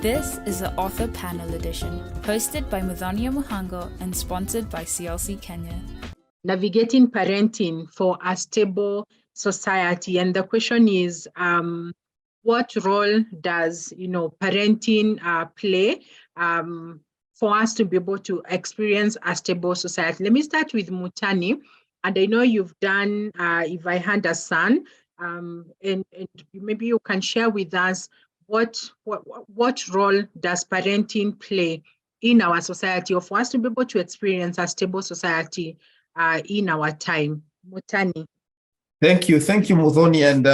This is the Author Panel Edition, hosted by Muthania Muhango and sponsored by CLC Kenya. Navigating parenting for a stable society. And the question is, what role does parenting play for us to be able to experience a stable society? Let me start with Mutani. And I know you've done If I Had a Son, and maybe you can share with us what role does parenting play in our society, or for us to be able to experience a stable society in our time. Mutani. Thank you, Muthoni. And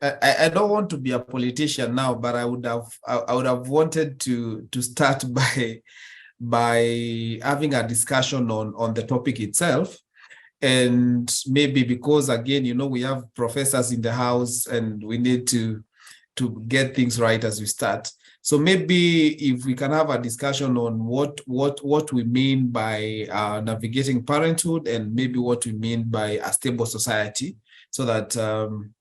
I don't want to be a politician now, but I would have wanted to start by having a discussion on the topic itself. And maybe because, again, we have professors in the house and we need to get things right as we start. So maybe if we can have a discussion on what we mean by navigating parenthood, and maybe what we mean by a stable society, so that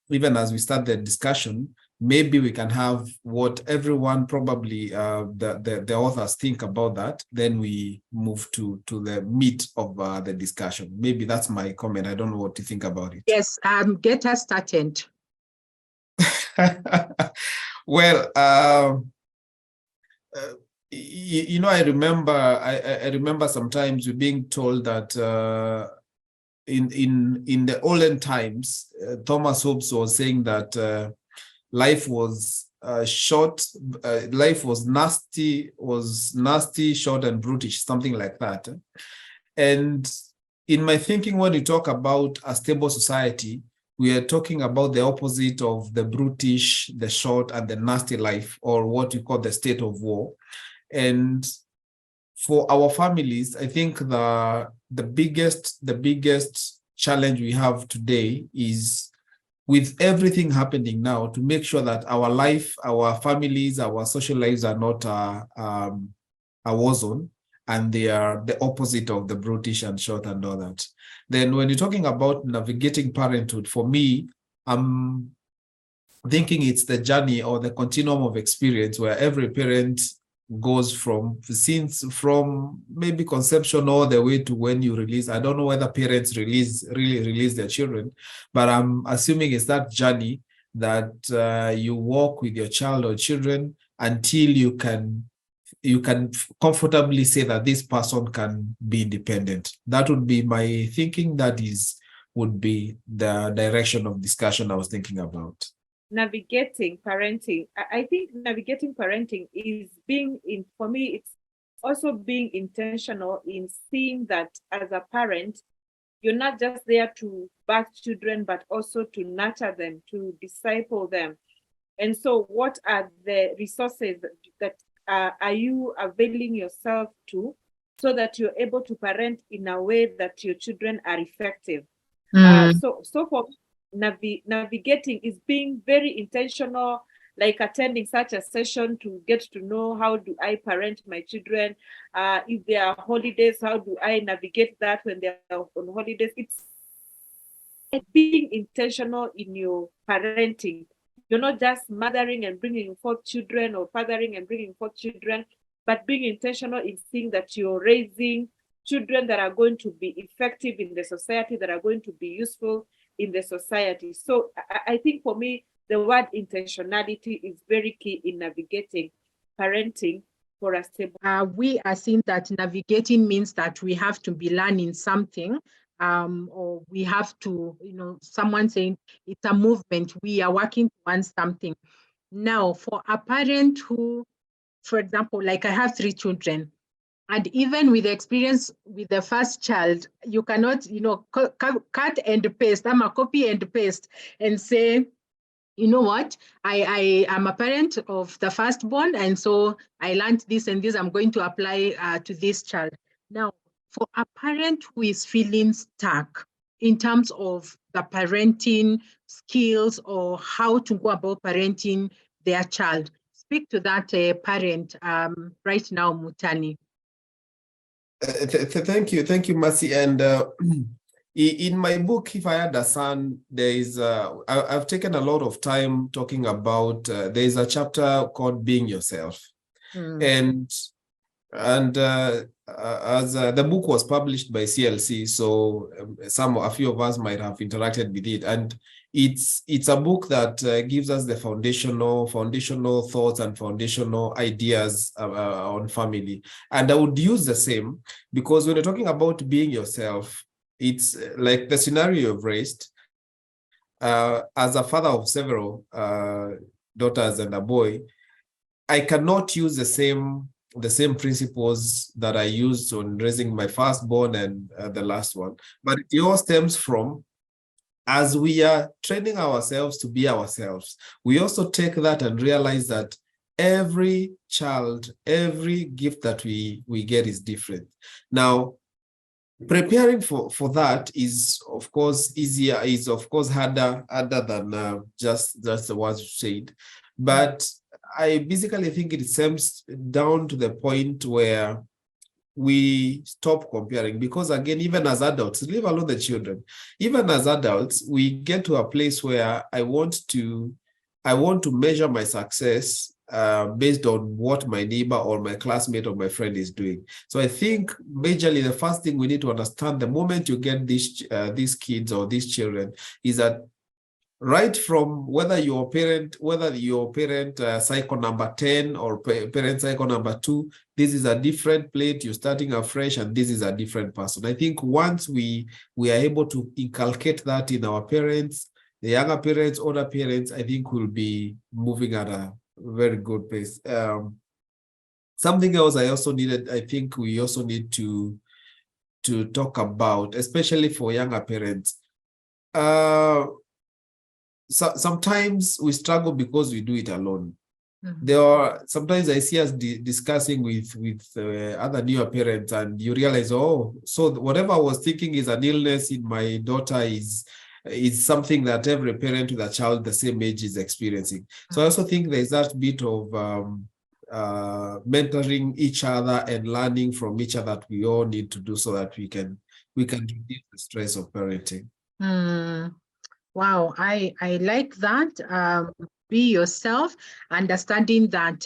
even as we start the discussion, maybe we can have what everyone probably the authors think about that. Then we move to the meat of the discussion. Maybe that's my comment. I don't know what to think about it. Yes, get us started. Well, I remember sometimes we're being told that in the olden times, Thomas Hobbes was saying that life was short, life was nasty, short, and brutish, something like that. And in my thinking, when you talk about a stable society, we are talking about the opposite of the brutish, the short, and the nasty life, or what you call the state of war. And for our families, I think the biggest challenge we have today is, with everything happening now, to make sure that our life, our families, our social lives are not a war zone, and they are the opposite of the brutish and short and all that. Then when you're talking about navigating parenthood, for me, I'm thinking it's the journey or the continuum of experience where every parent goes from maybe conception all the way to when you release. I don't know whether parents really release their children, but I'm assuming it's that journey that you walk with your child or children until you can comfortably say that this person can be independent. That would be my thinking. Would be the direction of discussion I was thinking about. Navigating parenting. I think navigating parenting is for me, it's also being intentional in seeing that as a parent, you're not just there to birth children, but also to nurture them, to disciple them. And so what are the resources that are you availing yourself to, so that you're able to parent in a way that your children are effective? So for navigating is being very intentional, like attending such a session to get to know, how do I parent my children? If there are holidays, how do I navigate that when they're on holidays? It's being intentional in your parenting. You're not just mothering and bringing forth children, or fathering and bringing forth children, but being intentional in seeing that you're raising children that are going to be effective in the society, that are going to be useful in the society. So I think for me, the word intentionality is very key in navigating parenting for a stable. We are seeing that navigating means that we have to be learning something. Or we have to, someone saying it's a movement, we are working towards something. Now, for a parent who, for example, like I have 3 children, and even with the experience with the first child, you cannot, cut and paste, I'm a copy and paste and say, you know what, I am a parent of the firstborn, and so I learned this and this, I'm going to apply to this child. Now, for a parent who is feeling stuck in terms of the parenting skills or how to go about parenting their child, speak to that parent right now, Mutani. Thank you, Mercy. And in my book, If I Had a Son, there is I've taken a lot of time talking about. There is a chapter called Being Yourself. And as the book was published by CLC, so a few of us might have interacted with it, and it's a book that gives us the foundational thoughts and foundational ideas on family. And I would use the same, because when you're talking about being yourself, it's like the scenario you've raised. As a father of several daughters and a boy, I cannot use the same principles that I used on raising my firstborn and the last one. But it all stems from, as we are training ourselves to be ourselves, we also take that and realize that every child, every gift that we get is different. Now, preparing for that is, of course, easier, is of course harder than just the words you said. But I basically think it stems down to the point where we stop comparing, because again, even as adults, leave alone the children, even as adults, we get to a place where I want to measure my success based on what my neighbor or my classmate or my friend is doing. So I think majorly the first thing we need to understand the moment you get these kids or these children is that right from whether your parent cycle number 10 or parent cycle number 2, this is a different plate, you're starting afresh, and this is a different person. I think once we are able to inculcate that in our parents, the younger parents, older parents, I think we'll be moving at a very good pace. Something else I think we also need to talk about, especially for younger parents. So sometimes we struggle because we do it alone. Sometimes I see us discussing with other newer parents, and you realize, oh, so whatever I was thinking is an illness in my daughter is something that every parent with a child the same age is experiencing. So I also think there's that bit of mentoring each other and learning from each other that we all need to do, so that we can reduce the stress of parenting. Wow, I like that. Be yourself, understanding that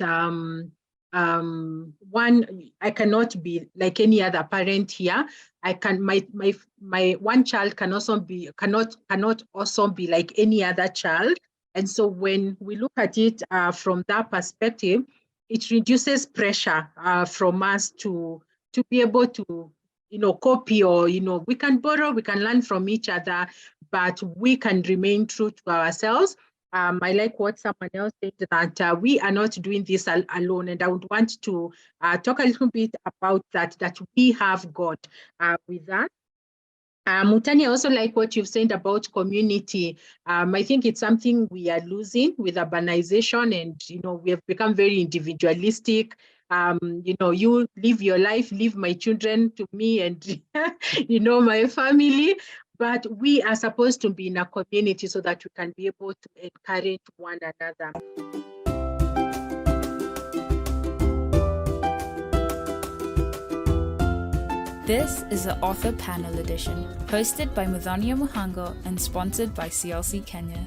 one, I cannot be like any other parent here. I can my one child cannot also be like any other child. And so when we look at it from that perspective, it reduces pressure from us to be able to copy, or we can borrow, we can learn from each other, but we can remain true to ourselves. I like what someone else said, that we are not doing this alone, and I would want to talk a little bit about that we have God with that. Mutani, I also like what you've said about community. I think it's something we are losing with urbanization, and we have become very individualistic. You live your life, leave my children to me and my family. But we are supposed to be in a community so that we can be able to encourage one another. This is the Author Panel Edition, hosted by Mudhania Muhango and sponsored by CLC Kenya.